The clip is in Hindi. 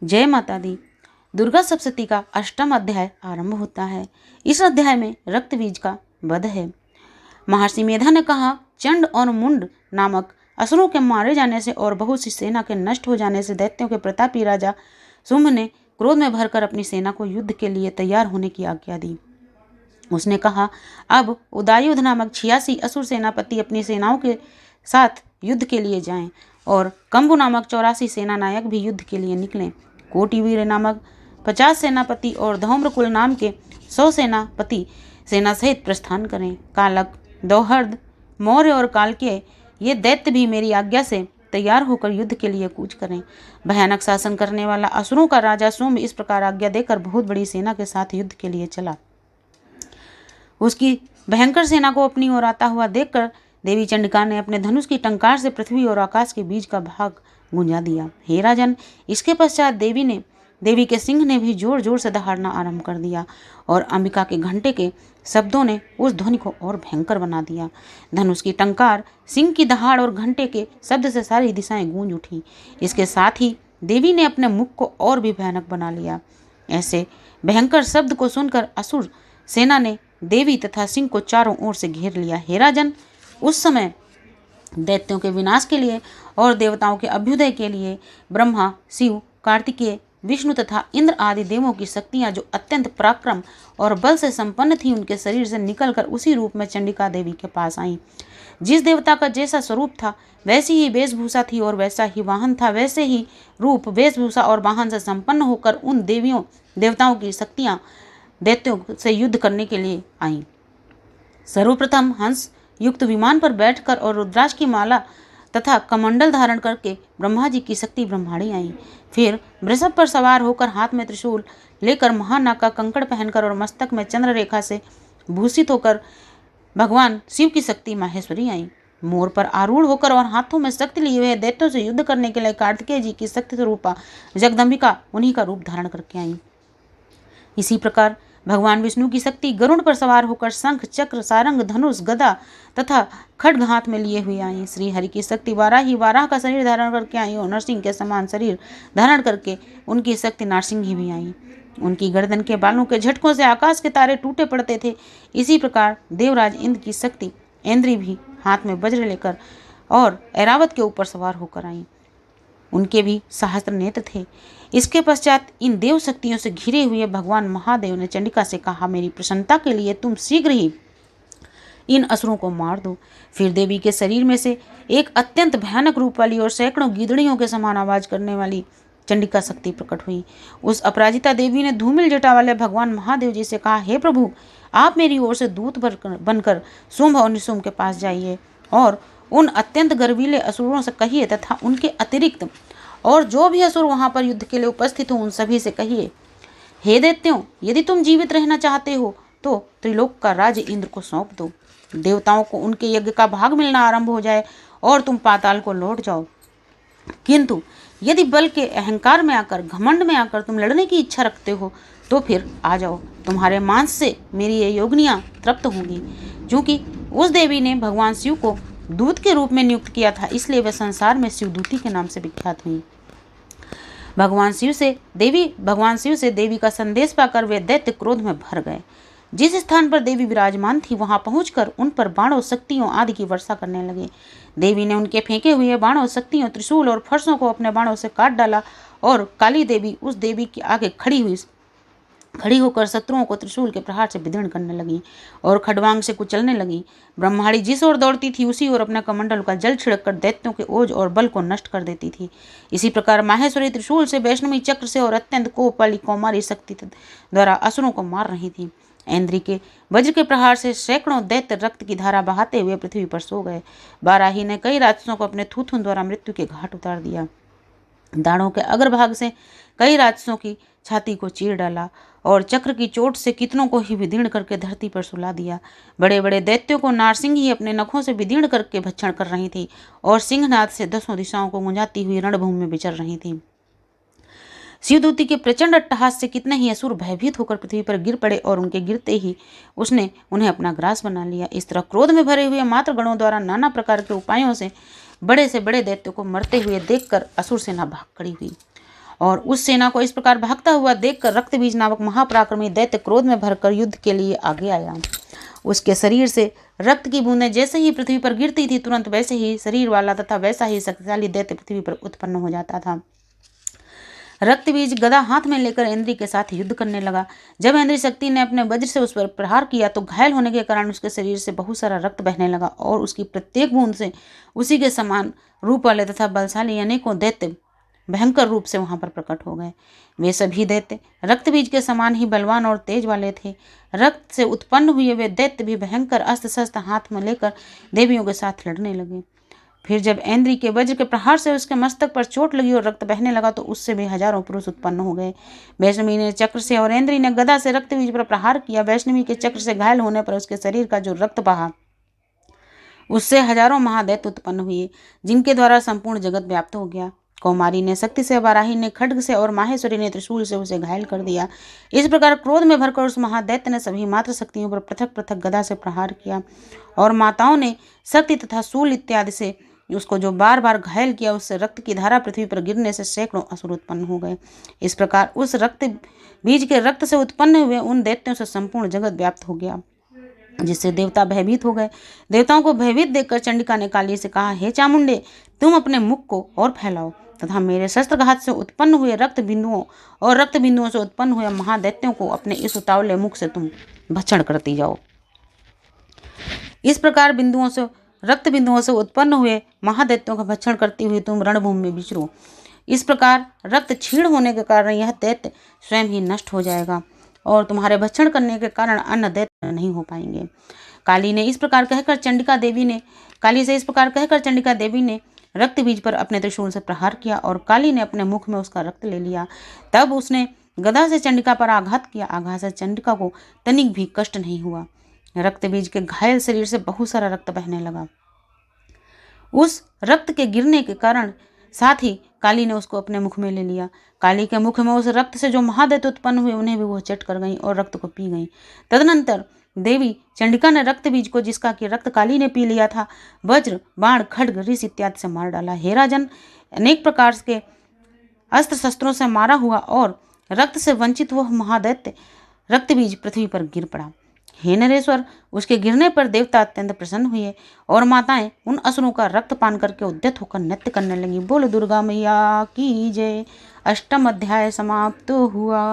जय माता दी। दुर्गा सप्तशती का 8वां अध्याय आरंभ होता है। इस अध्याय में रक्तबीज का वध है। महर्षि मेधा ने कहा, चंड और मुंड नामक असुरों के मारे जाने से और बहुत सी सेना के नष्ट हो जाने से दैत्यों के प्रतापी राजा शुंभ ने क्रोध में भरकर अपनी सेना को युद्ध के लिए तैयार होने की आज्ञा दी। उसने कहा, अब उदायुध नामक 86 असुर सेनापति अपनी सेनाओं के साथ युद्ध के लिए जाएं और कंबु नामक 84 सेना नायक भी युद्ध के लिए निकलें। कोटिवीर नामक 50 सेनापति और धौम्रकुल नाम के 100 सेनापति सेना सहित प्रस्थान करें। कालक, दोहर्द, मौर्य और कालके ये दैत्य भी मेरी आज्ञा से तैयार होकर युद्ध के लिए कूच करें। भयानक शासन करने वाला असुरों का राजा शुंभ इस प्रकार आज्ञा देकर बहुत बड़ी सेना के साथ युद्ध के लिए चला। उसकी भयंकर सेना को अपनी ओर आता हुआ देखकर देवी चंडिका ने अपने धनुष की टंकार से पृथ्वी और आकाश के बीच का भाग गुंजा दिया। हे राजन, इसके पश्चात देवी के सिंह ने भी जोर जोर से दहाड़ना आरंभ कर दिया और अंबिका के घंटे के शब्दों ने उस ध्वनि को और भयंकर बना दिया। धनुष की टंकार, सिंह की दहाड़ और घंटे के शब्द से सारी दिशाएं गूंज उठी। इसके साथ ही देवी ने अपने मुख को और भी भयानक बना लिया। ऐसे भयंकर शब्द को सुनकर असुर सेना ने देवी तथा सिंह को चारों ओर से घेर लिया। हे राजन, उस समय दैत्यों के विनाश के लिए और देवताओं के अभ्युदय के लिए ब्रह्मा, शिव, कार्तिकेय, विष्णु तथा इंद्र आदि देवों की शक्तियां जो अत्यंत पराक्रम और बल से संपन्न थी, उनके शरीर से निकलकर उसी रूप में चंडिका देवी के पास आईं। जिस देवता का जैसा स्वरूप था वैसी ही वेशभूषा थी और वैसा ही वाहन था, वैसे ही रूप, वेशभूषा और वाहन से संपन्न होकर उन देवताओं की शक्तियां दैत्यों से युद्ध करने के लिए आईं। सर्वप्रथम हंस युक्त विमान पर बैठकर और रुद्राक्ष की माला तथा कमंडल धारण करके ब्रह्मा जी की शक्ति ब्रह्माणी आई। फिर वृषभ पर सवार होकर हाथ में त्रिशूल लेकर महानाग का कंकड़ पहनकर और मस्तक में चंद्र रेखा से भूषित होकर भगवान शिव की शक्ति माहेश्वरी आई। मोर पर आरूढ़ होकर और हाथों में शक्ति लिए हुए दैत्यों से युद्ध करने के लिए कार्तिकेय जी की शक्ति स्वरूपा जगदम्बिका उन्हीं का रूप धारण करके आई। इसी प्रकार भगवान विष्णु की शक्ति गरुड़ पर सवार होकर शंख, चक्र, सारंग, धनुष, गदा तथा खड्ग हाथ में लिए हुए आई। श्री हरि की शक्ति वाराह का शरीर धारण करके आई और नरसिंह के समान शरीर धारण करके उनकी शक्ति नारसिंही भी आई। उनकी गर्दन के बालों के झटकों से आकाश के तारे टूटे पड़ते थे। इसी प्रकार देवराज इंद्र की शक्ति इंद्री भी हाथ में वज्र लेकर और ऐरावत के ऊपर सवार होकर आई। उनके भी सहस्त्र नेत्र थे। इसके पश्चात इन देव शक्तियों से घिरे हुए भगवान महादेव ने चंडिका से कहा, मेरी प्रसन्नता के लिए तुम शीघ्र ही इन असुरों को मार दो। फिर देवी के शरीर में से एक अत्यंत भयानक रूप वाली और सैकड़ों गीदड़ियों के समान आवाज करने वाली चंडिका शक्ति प्रकट हुई। उस अपराजिता देवी ने धूमिल जटा वाले भगवान महादेव जी से कहा, हे प्रभु, आप मेरी ओर से दूत बनकर शुंभ और निशुंभ के पास जाइए और उन अत्यंत गर्वीले असुरों से कहिए तथा उनके अतिरिक्त और जो भी असुर वहां पर युद्ध के लिए उपस्थित हो उन सभी से कहिए, हे दैत्यों, यदि तुम जीवित रहना चाहते हो तो त्रिलोक का राज्य इंद्र को सौंप दो। देवताओं को उनके यज्ञ का भाग मिलना आरंभ हो जाए और तुम पाताल को लौट जाओ। किंतु यदि बल के अहंकार में आकर, घमंड में आकर तुम लड़ने की इच्छा रखते हो तो फिर आ जाओ, तुम्हारे मांस से मेरी ये योगिनियां तृप्त होंगी। क्योंकि उस देवी ने भगवान शिव को दूत के रूप में नियुक्त किया था, इसलिए वे संसार में शिवदूती के नाम से विख्यात हुई। भगवान शिव से देवी का संदेश पाकर वे दैत्य क्रोध में भर गए। जिस स्थान पर देवी विराजमान थी वहां पहुंचकर उन पर बाणों, शक्तियों आदि की वर्षा करने लगे। देवी ने उनके फेंके हुए बाणों, शक्तियों, त्रिशूल और फरसों को अपने बाणों से काट डाला और काली देवी उस देवी के आगे खड़ी होकर शत्रुओं को त्रिशूल के प्रहार से विदीर्ण करने लगी और खडवांग से कुचलने लगी। ब्रह्माणी जिस ओर दौड़ती थी उसी ओर अपना कमंडल का जल छिड़ककर दैत्यों के ओज और बल को नष्ट कर देती थी। इसी प्रकार माहेश्वरी त्रिशूल से, वैष्णवी चक्र से और अत्यंत कोप वाली कौमारी शक्ति द्वारा असुरों को मार रही थी। ऐन्द्री के वज्र के प्रहार से सैकड़ों दैत्य रक्त की धारा बहाते हुए पृथ्वी पर सो गए। बाराही ने कई राक्षसों को अपने थूथुन द्वारा मृत्यु के घाट उतार दिया। दाढ़ों के अग्रभाग से कई राक्षसों की छाती को चीर डाला और चक्र की चोट से कितनों को ही विदीर्ण करके धरती पर सुला दिया। बड़े बड़े दैत्यों को नारसिंह ही अपने नखों से विदीर्ण करके भक्षण कर रही थी और सिंहनाद से 10 दिशाओं को गुंजाती हुई रणभूमि में विचर रही थी। शिवदूती के प्रचंड अट्टहास से कितने ही असुर भयभीत होकर पृथ्वी पर गिर पड़े और उनके गिरते ही उसने उन्हें अपना ग्रास बना लिया। इस तरह क्रोध में भरे हुए मात्र गणों द्वारा नाना प्रकार के उपायों से बड़े दैत्यों को मरते हुए देखकर असुर सेना भाग खड़ी हुई और उस सेना को इस प्रकार भागता हुआ देखकर रक्तबीज नामक महापराक्रमी दैत्य क्रोध में भरकर युद्ध के लिए आगे आया। उसके शरीर से रक्त की बूंदें जैसे ही पृथ्वी पर गिरती थी, तुरंत वैसे ही शरीर वाला तथा वैसा ही शक्तिशाली दैत्य पृथ्वी पर उत्पन्न हो जाता था। रक्तबीज गदा हाथ में लेकर इंद्री के साथ युद्ध करने लगा। जब इंद्री शक्ति ने अपने वज्र से उस पर प्रहार किया तो घायल होने के कारण उसके शरीर से बहुत सारा रक्त बहने लगा और उसकी प्रत्येक बूंद से उसी के समान रूप वाले तथा बलशाली अनेकों दैत्य भयंकर रूप से वहां पर प्रकट हो गए। वे सभी दैत्य रक्तबीज के समान ही बलवान और तेज वाले थे। रक्त से उत्पन्न हुए वे दैत्य भी भयंकर अस्त्र शस्त्र हाथ में लेकर देवियों के साथ लड़ने लगे। फिर जब ऐन्द्री के वज्र के प्रहार से उसके मस्तक पर चोट लगी और रक्त बहने लगा तो उससे भी हजारों पुरुष उत्पन्न हो गए। वैष्णवी ने चक्र से और ऐन्द्री ने गदा से रक्तबीज पर प्रहार किया। वैष्णवी के चक्र से घायल होने पर उसके शरीर का जो रक्त बहा उससे हजारों महादैत्य उत्पन्न हुए, जिनके द्वारा संपूर्ण जगत व्याप्त हो गया। कौमारी ने शक्ति से, वाराही ने खड्ग से और माहेश्वरी ने त्रिशूल से उसे घायल कर दिया। इस प्रकार क्रोध में भरकर उस महादैत्य ने सभी मात्र शक्तियों पर पृथक पृथक गदा से प्रहार किया और माताओं ने शक्ति तथा शूल इत्यादि से उसको जो बार बार घायल किया, उससे रक्त की धारा पृथ्वी पर गिरने से सैकड़ों असुर उत्पन्न हो गए। इस प्रकार उस रक्त बीज के रक्त से उत्पन्न हुए उन दैत्यों से संपूर्ण जगत व्याप्त हो गया, जिससे देवता भयभीत हो गए। देवताओं को भयभीत देखकर चंडिका ने काली से कहा, हे चामुंडे, तुम अपने मुख को और फैलाओ तथा मेरे शस्त्रघात से उत्पन्न हुए रक्त बिंदुओं और रक्त बिंदुओं से उत्पन्न हुए महादैत्यों को अपने इस उतावले मुख से तुम भक्षण करती जाओ। इस प्रकार रक्त बिंदुओं से उत्पन्न हुए महादैत्यों का भक्षण करती हुई तुम रणभूमि में विचरो। इस प्रकार रक्त क्षीण होने के कारण यह दैत्य स्वयं ही नष्ट हो जाएगा और तुम्हारे भक्षण करने के कारण अन्य दैत्य नहीं हो पाएंगे। काली से इस प्रकार कहकर चंडिका देवी ने रक्त बीज पर अपने त्रिशूल से प्रहार किया और काली ने अपने मुख में उसका रक्त ले लिया। तब उसने गदा से चंडिका पर आघात किया। आघात से चंडिका को तनिक भी कष्ट नहीं हुआ। रक्त बीज के घायल शरीर से बहुत सारा रक्त बहने लगा। उस रक्त के गिरने के कारण साथ ही काली ने उसको अपने मुख में ले लिया। काली के मुख में उस रक्त से जो महादैत्य उत्पन्न हुए उन्हें भी वो चट कर गई और रक्त को पी गई। तदनंतर देवी चंडिका ने रक्त बीज को, जिसका कि रक्त काली ने पी लिया था, वज्र, बाण, खड्ग, ऋष इत्यादि से मार डाला। हे राजन, अनेक प्रकार के अस्त्र शस्त्रों से मारा हुआ और रक्त से वंचित वह महादैत्य रक्त बीज पृथ्वी पर गिर पड़ा। हे नरेश्वर, उसके गिरने पर देवता अत्यंत प्रसन्न हुए और माताएं उन असुरों का रक्त पान करके उद्यत होकर नृत्य करने लगी। बोलो दुर्गा मैया की जय। अष्टम अध्याय समाप्त हुआ।